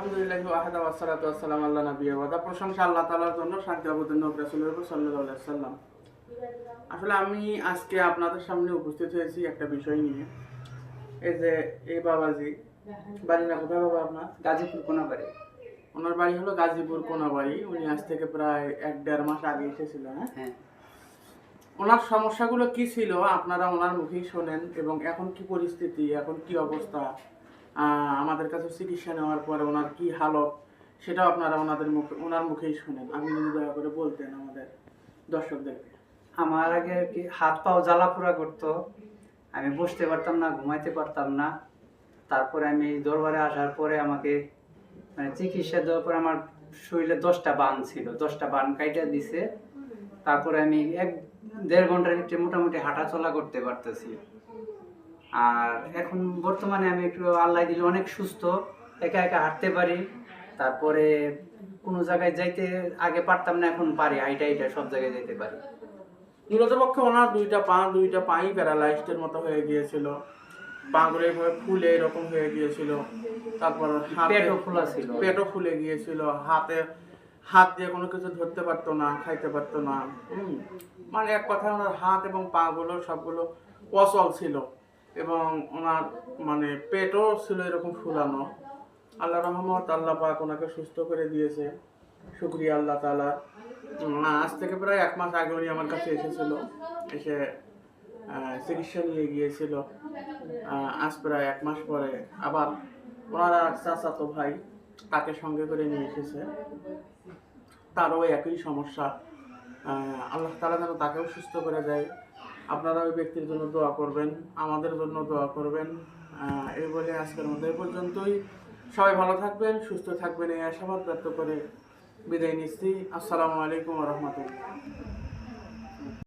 আলহামদুলিল্লাহি ওয়াহদা ওয়াসসালাতু ওয়াসসালামু আলা নাবিয়্যি ওয়া বা'দা। প্রশংসা আল্লাহ তাআলার জন্য, শান্তি অবতীর্ণ হোক রাসূলের উপর সাল্লাল্লাহু আলাইহি ওয়াসাল্লাম। আসলে আমি আজকে আপনাদের সামনে উপস্থিত হয়েছি একটা বিষয় নিয়ে। এই যে এই বাবাজি, বাড়ি না কোথায় বাবা আপনার? গাজীপুর কোনাবাড়ি। ওনার বাড়ি হলো গাজীপুর কোনাবাড়ি। উনি আজ থেকে প্রায় ১-১.৫ মাস আগে এসেছিল। হ্যাঁ, ওনার সমস্যাগুলো কি ছিল আপনারা ওনার মুখেই শোনেন, এবং এখন কি পরিস্থিতি, এখন কি অবস্থা, আমাদের কাছে চিকিৎসা নেওয়ার পরে ওনার কি হালত, সেটাও আপনারা ওনার মুখেই শোনেন। আপনি যদি দয়া করে বলতেন আমাদের দর্শকদেরকে। আমার আগে আর কি হাত পাও জ্বালাপোড়া করতো, আমি বসতে পারতাম না, ঘুমাইতে পারতাম না। তারপরে আমি দরবারে আসার পরে আমাকে চিকিৎসা দেওয়ার পর আমার শরীরে 10টা বান ছিল, 10টা বান কাইটা দিছে। তারপরে আমি 1-1.5 ঘন্টার ভিতরে মোটামুটি হাঁটা চলা করতে পারতেছি। আর এখন বর্তমানে আমি একটু আল্লাহ দিলে অনেক সুস্থ, একা একা হাঁটতে পারি। তারপরে কোনো জায়গায় যাইতে আগে পারতাম না, এখন পারি, হাইটা হাইটা সব জায়গায় যেতে পারি। মূলত পক্ষে ওনার দুইটা পাই প্যারালাইজডের মতো হয়ে গিয়েছিল, পাগুলো এইভাবে ফুলে এরকম হয়ে গিয়েছিল। তারপর পেটও ফুলে গিয়েছিল, হাত দিয়ে কোনো কিছু ধরতে পারতো না, খাইতে পারতো না। মানে এক কথায় ওনার হাত এবং পাগুলো সবগুলো অচল ছিল, এবং ওনার মানে পেটও ছিল এরকম ফুলানো। আল্লাহ রহমত, আল্লাহ পাক ওনাকে সুস্থ করে দিয়েছে, শুকরিয়া আল্লাহ তাআলা। আজ থেকে প্রায় 1 মাস আগে উনি আমার কাছে এসেছিল, এসে চিকিৎসা নিয়ে গিয়েছিল। আজ প্রায় 1 মাস পরে আবার ওনার চাচাতো ভাই তাকে সঙ্গে করে নিয়ে এসেছে, তারও একই সমস্যা। আল্লাহ তাআলা যেন তাকেও সুস্থ করে দেয়। আপনারা ওই ব্যক্তির জন্য দোয়া করবেন, আমাদের জন্য দোয়া করবেন। এই বলে আজকের মতো এই পর্যন্তই। সবাই ভালো থাকবেন, সুস্থ থাকবেন, এই আশাবাদ ব্যক্ত করে বিদায় নিচ্ছি। আসসালামু আলাইকুম ওয়া রাহমাতুল্লাহ।